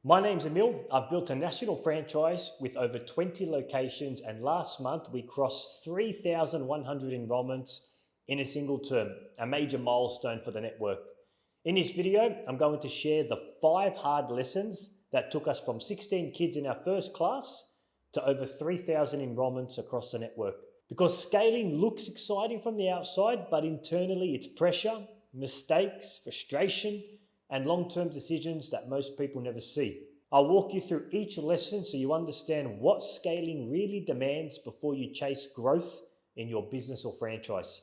My name's Emile. I've built a national franchise with over 20 locations, and last month we crossed 3,100 enrollments in a single term, a major milestone for the network. In this video, I'm going to share the 5 hard lessons that took us from 16 kids in our first class to over 3,000 enrollments across the network. Because scaling looks exciting from the outside, but internally it's pressure, mistakes, frustration, and long-term decisions that most people never see. I'll walk you through each lesson so you understand what scaling really demands before you chase growth in your business or franchise.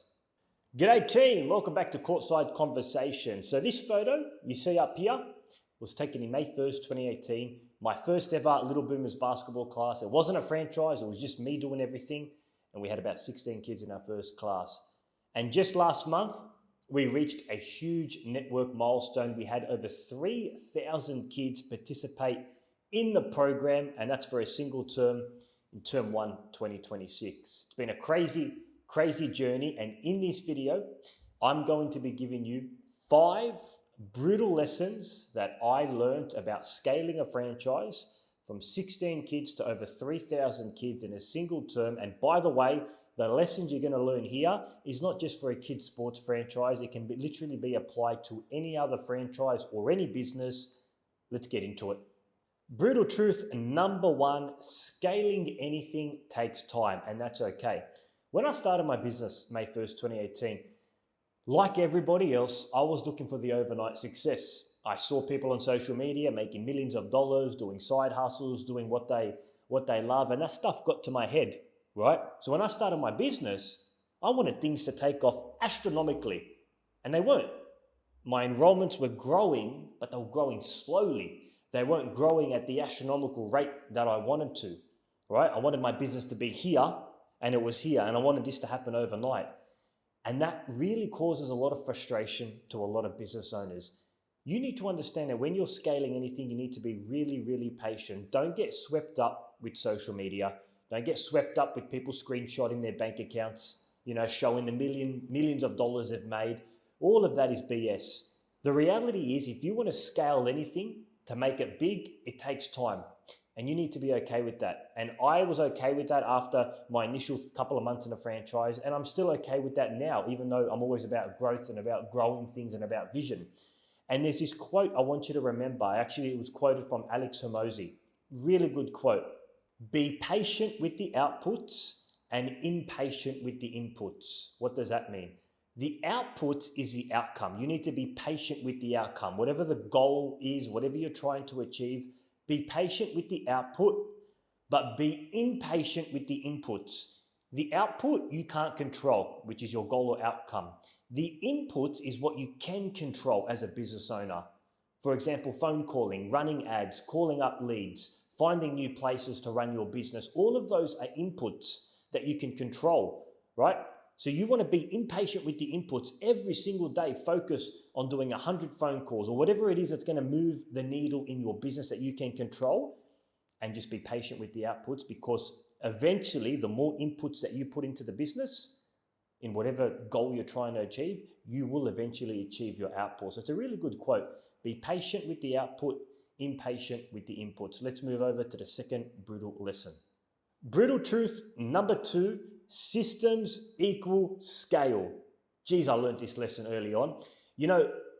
G'day team, welcome back to Courtside Conversation. So this photo you see up here was taken in May 1st, 2018. My first ever Little Boomers basketball class. It wasn't a franchise, it was just me doing everything. And we had about 16 kids in our first class. And just last month, we reached a huge network milestone. We had over 3,000 kids participate in the program, and that's for a single term in term 1, 2026. It's been a crazy journey, and in this video, I'm going to be giving you 5 brutal lessons that I learned about scaling a franchise from 16 kids to over 3,000 kids in a single term. And by the way, the lessons you're going to learn here is not just for a kids sports franchise. It can literally be applied to any other franchise or any business. Let's get into it. Brutal truth number 1, scaling anything takes time, and that's okay. When I started my business May 1st, 2018, like everybody else, I was looking for the overnight success. I saw people on social media making millions of dollars, doing side hustles, doing what they love, and that stuff got to my head. Right? So when I started my business, I wanted things to take off astronomically, and they weren't. My enrollments were growing, but they were growing slowly. They weren't growing at the astronomical rate that I wanted to, right? I wanted my business to be here, and it was here, and I wanted this to happen overnight. And that really causes a lot of frustration to a lot of business owners. You need to understand that when you're scaling anything, you need to be really patient. Don't get swept up with social media. Don't get swept up with people screenshotting their bank accounts, showing the millions of dollars they've made. All of that is BS. The reality is, if you want to scale anything to make it big, it takes time. And you need to be okay with that. And I was okay with that after my initial couple of months in a franchise. And I'm still okay with that now, even though I'm always about growth and about growing things and about vision. And there's this quote I want you to remember. Actually, it was quoted from Alex Hormozi. Really good quote. Be patient with the outputs and impatient with the inputs. What does that mean? The output is the outcome. You need to be patient with the outcome. Whatever the goal is, whatever you're trying to achieve, be patient with the output, but be impatient with the inputs. The output you can't control, which is your goal or outcome. The inputs is what you can control as a business owner. For example, phone calling, running ads, calling up leads, finding new places to run your business. All of those are inputs that you can control, right? So you want to be impatient with the inputs every single day. Focus on doing 100 phone calls or whatever it is that's going to move the needle in your business that you can control, and just be patient with the outputs, because eventually the more inputs that you put into the business in whatever goal you're trying to achieve, you will eventually achieve your output. So it's a really good quote. Be patient with the output, impatient with the inputs. Let's move over to the second brutal lesson. Brutal truth number 2, systems equal scale. Geez, I learned this lesson early on.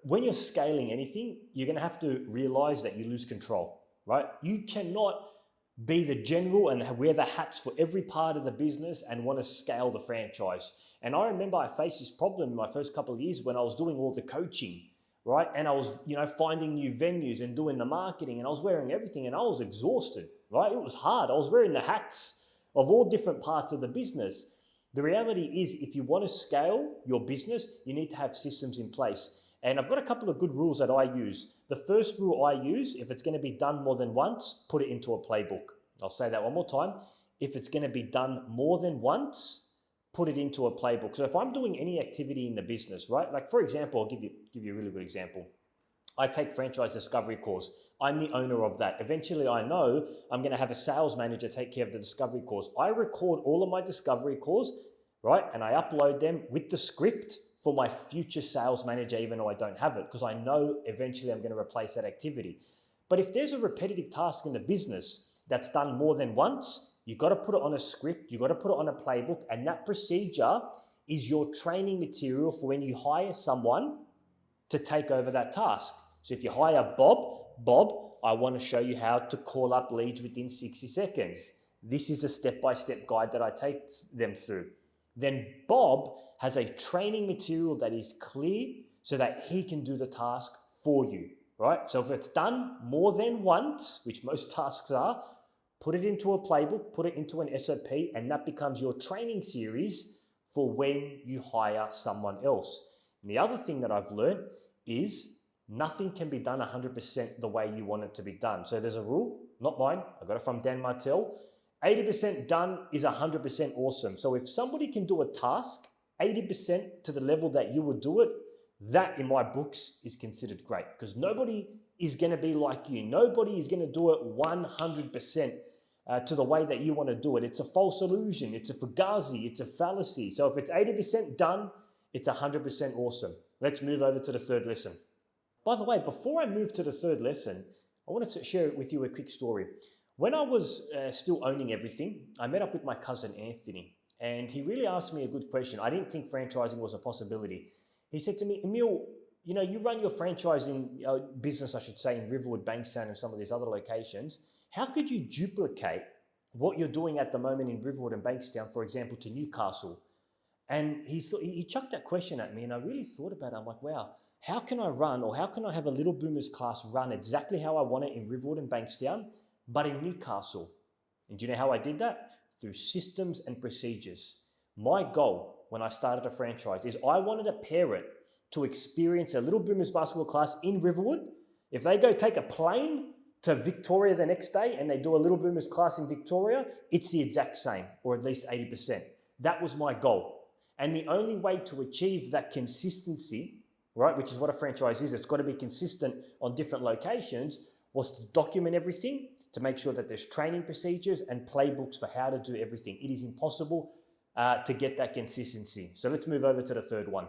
When you're scaling anything, you're going to have to realize that you lose control, right? You cannot be the general and wear the hats for every part of the business and want to scale the franchise. And I remember I faced this problem in my first couple of years when I was doing all the coaching, right? And I was, finding new venues and doing the marketing, and I was wearing everything, and I was exhausted, right? It was hard. I was wearing the hats of all different parts of the business. The reality is, if you want to scale your business, you need to have systems in place. And I've got a couple of good rules that I use. The first rule I use, if it's going to be done more than once, put it into a playbook. I'll say that one more time. If it's going to be done more than once, put it into a playbook. So if I'm doing any activity in the business, right? Like for example, I'll give you a really good example. I take franchise discovery calls. I'm the owner of that. Eventually I know I'm going to have a sales manager take care of the discovery calls. I record all of my discovery calls, right? And I upload them with the script for my future sales manager, even though I don't have it, because I know eventually I'm going to replace that activity. But if there's a repetitive task in the business that's done more than once, you've got to put it on a script, you've got to put it on a playbook, and that procedure is your training material for when you hire someone to take over that task. So if you hire Bob, I want to show you how to call up leads within 60 seconds. This is a step-by-step guide that I take them through. Then Bob has a training material that is clear so that he can do the task for you, right? So if it's done more than once, which most tasks are, put it into a playbook, put it into an SOP, and that becomes your training series for when you hire someone else. And the other thing that I've learned is nothing can be done 100% the way you want it to be done. So there's a rule, not mine, I got it from Dan Martell. 80% done is 100% awesome. So if somebody can do a task 80% to the level that you would do it, that in my books is considered great, because nobody is going to be like you. Nobody is going to do it 100% to the way that you want to do it. It's a false illusion. It's a fugazi. It's a fallacy. So if it's 80% done, it's 100% awesome. Let's move over to the third lesson. By the way, before I move to the third lesson, I wanted to share with you a quick story. When I was still owning everything, I met up with my cousin Anthony, and he really asked me a good question. I didn't think franchising was a possibility. He said to me, Emile, you know, you run your franchising business, I should say, in Riverwood, Bankstown, and some of these other locations. How could you duplicate what you're doing at the moment in Riverwood and Bankstown, for example, to Newcastle? And he chucked that question at me, and I really thought about it. I'm like, wow, how can I run, or how can I have a Little Boomers class run exactly how I want it in Riverwood and Bankstown, but in Newcastle? And do you know how I did that? Through systems and procedures. My goal when I started a franchise is I wanted a parent to experience a Little Boomers basketball class in Riverwood. If they go take a plane to Victoria the next day and they do a Little Boomers class in Victoria, it's the exact same, or at least 80%. That was my goal. And the only way to achieve that consistency, right, which is what a franchise is, it's got to be consistent on different locations, was to document everything, to make sure that there's training procedures and playbooks for how to do everything. It is impossible to get that consistency. So let's move over to the third one.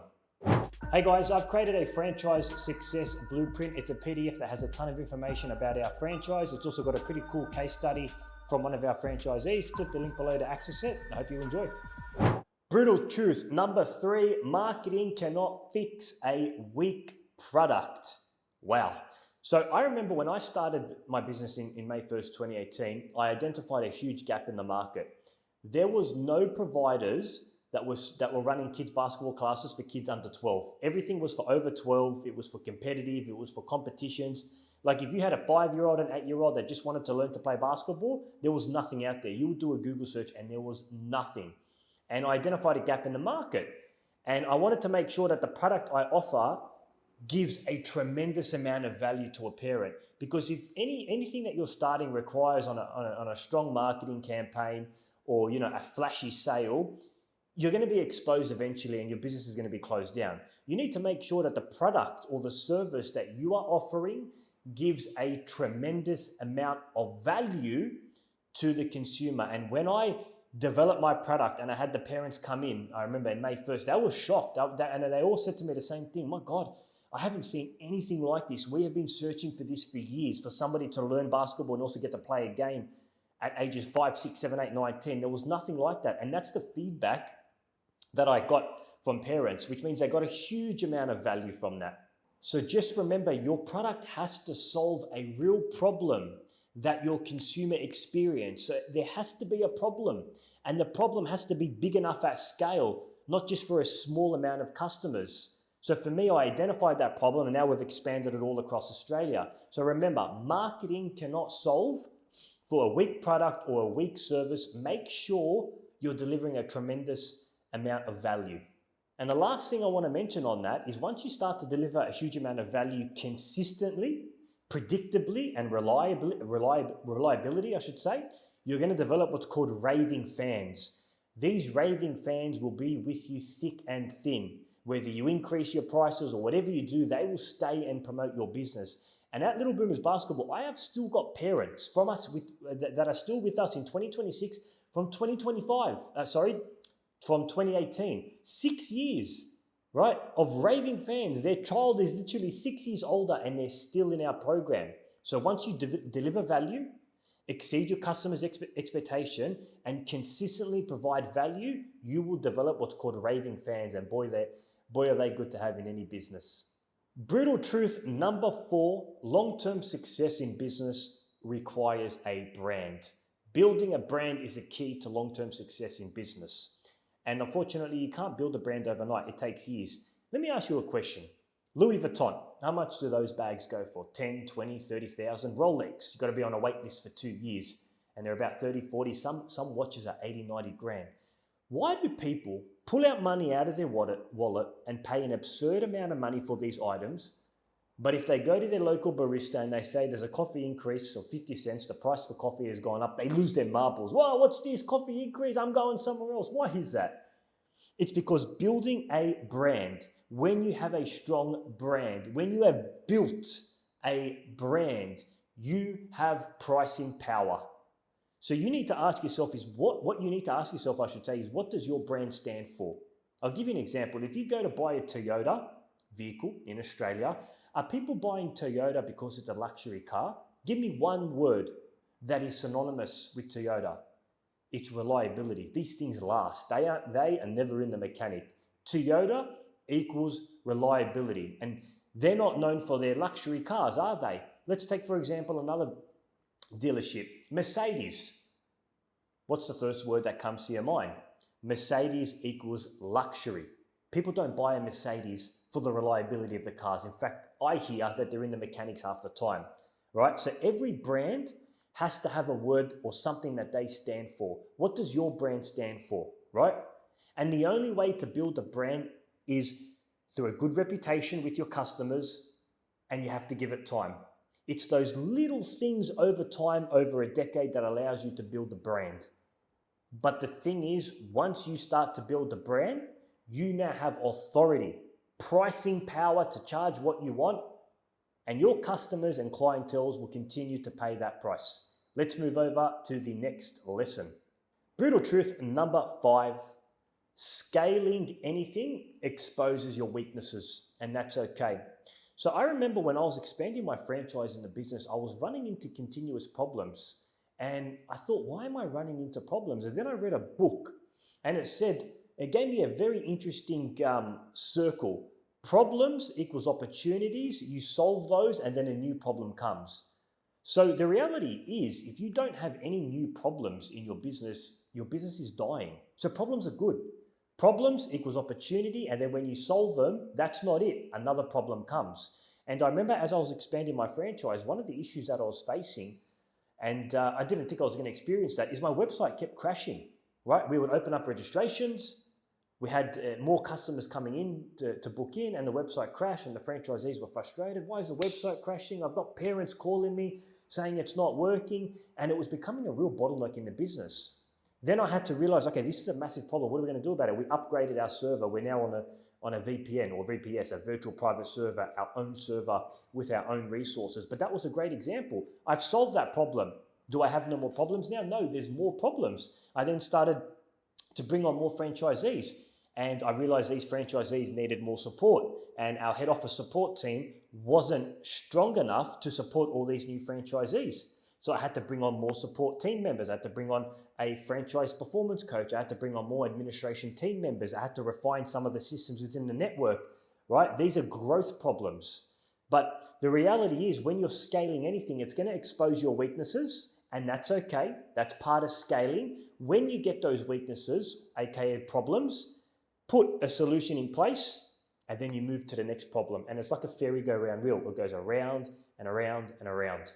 Hey guys, I've created a franchise success blueprint. It's a PDF that has a ton of information about our franchise. It's also got a pretty cool case study from one of our franchisees. Click the link below to access it. I hope you enjoy. Brutal truth. Number 3, marketing cannot fix a weak product. Wow. So I remember when I started my business in May 1st, 2018, I identified a huge gap in the market. There was no providers that were running kids basketball classes for kids under 12. Everything was for over 12. It was for competitive. It was for competitions. Like if you had a 5-year-old and 8-year-old that just wanted to learn to play basketball, there was nothing out there. You would do a Google search and there was nothing. And I identified a gap in the market. And I wanted to make sure that the product I offer gives a tremendous amount of value to a parent. Because if anything that you're starting requires on a strong marketing campaign or a flashy sale, you're going to be exposed eventually and your business is going to be closed down. You need to make sure that the product or the service that you are offering gives a tremendous amount of value to the consumer. And when I developed my product and I had the parents come in, I remember in May 1st, they were shocked. And they all said to me the same thing. My God, I haven't seen anything like this. We have been searching for this for years, for somebody to learn basketball and also get to play a game at ages 5, 6, 7, 8, 9, 10. There was nothing like that. And that's the feedback that I got from parents, which means they got a huge amount of value from that. So just remember, your product has to solve a real problem that your consumer experience. So there has to be a problem, and the problem has to be big enough at scale, not just for a small amount of customers. So for me, I identified that problem and now we've expanded it all across Australia. So remember, marketing cannot solve for a weak product or a weak service. Make sure you're delivering a tremendous amount of value. And the last thing I want to mention on that is once you start to deliver a huge amount of value consistently, predictably, and reliability, I should say, you're going to develop what's called raving fans. These raving fans will be with you thick and thin. Whether you increase your prices or whatever you do, they will stay and promote your business. And at Little Boomers Basketball, I have still got parents from us that are still with us in 2026 from 2018. 6 years, right, of raving fans. Their child is literally 6 years older and they're still in our program. So once you deliver value, exceed your customer's expectation, and consistently provide value, you will develop what's called raving fans, and boy, are they good to have in any business. Brutal truth number 4, long-term success in business requires a brand. Building a brand is a key to long-term success in business. And unfortunately, you can't build a brand overnight. It takes years. Let me ask you a question. Louis Vuitton, how much do those bags go for? 10, 20, 30,000. Rolex, you've got to be on a wait list for 2 years. And they're about 30, 40. Some watches are 80, 90 grand. Why do people pull out money out of their wallet and pay an absurd amount of money for these items? But if they go to their local barista and they say there's a coffee increase of 50 cents, the price for coffee has gone up, they lose their marbles. Wow, what's this coffee increase? I'm going somewhere else. Why is that? It's because building a brand, when you have a strong brand, when you have built a brand, you have pricing power. So you need to ask yourself what you need to ask yourself, I should say, is what does your brand stand for? I'll give you an example. If you go to buy a Toyota vehicle in Australia, are people buying Toyota because it's a luxury car? Give me one word that is synonymous with Toyota. It's reliability. These things last. They are never in the mechanic. Toyota equals reliability. And they're not known for their luxury cars, are they? Let's take, for example, another dealership. Mercedes. What's the first word that comes to your mind? Mercedes equals luxury. People don't buy a Mercedes for the reliability of the cars. In fact, I hear that they're in the mechanics half the time, right? So every brand has to have a word or something that they stand for. What does your brand stand for, right? And the only way to build a brand is through a good reputation with your customers, and you have to give it time. It's those little things over time, over a decade, that allows you to build a brand. But the thing is, once you start to build a brand, you now have authority, pricing power to charge what you want, and your customers and clienteles will continue to pay that price. Let's move over to the next lesson. Brutal truth number 5, scaling anything exposes your weaknesses, and that's okay. So I remember when I was expanding my franchise in the business, I was running into continuous problems. And I thought, why am I running into problems? And then I read a book, and it gave me a very interesting circle. Problems equals opportunities. You solve those, and then a new problem comes. So the reality is, if you don't have any new problems in your business is dying. So problems are good. Problems equals opportunity, and then when you solve them, that's not it. Another problem comes. And I remember as I was expanding my franchise, one of the issues that I was facing, and I didn't think I was going to experience that, is my website kept crashing, right? We would open up registrations, we had more customers coming in to book in, and the website crashed, and the franchisees were frustrated. Why is the website crashing? I've got parents calling me saying it's not working, and it was becoming a real bottleneck in the business. Then I had to realize, okay, this is a massive problem. What are we going to do about it? We upgraded our server. We're now on a VPN or VPS, a virtual private server, our own server with our own resources. But that was a great example. I've solved that problem. Do I have no more problems now? No, there's more problems. I then started to bring on more franchisees, and I realized these franchisees needed more support, and our head office support team wasn't strong enough to support all these new franchisees. So I had to bring on more support team members. I had to bring on a franchise performance coach. I had to bring on more administration team members. I had to refine some of the systems within the network, right? These are growth problems. But the reality is, when you're scaling anything, it's going to expose your weaknesses, and that's okay. That's part of scaling. When you get those weaknesses, aka problems, put a solution in place, and then you move to the next problem. And it's like a merry-go-round wheel. It goes around and around and around.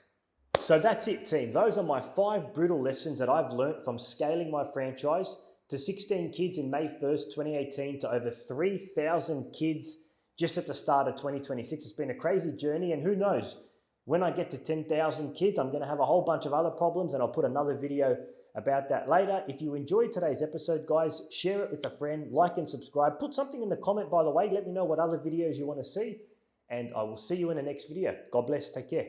So that's it, team. Those are my 5 brutal lessons that I've learned from scaling my franchise to 16 kids in May 1st, 2018 to over 3,000 kids just at the start of 2026. It's been a crazy journey, and who knows, when I get to 10,000 kids, I'm going to have a whole bunch of other problems, and I'll put another video about that later. If you enjoyed today's episode, guys, share it with a friend, like and subscribe. Put something in the comment, by the way. Let me know what other videos you want to see, and I will see you in the next video. God bless. Take care.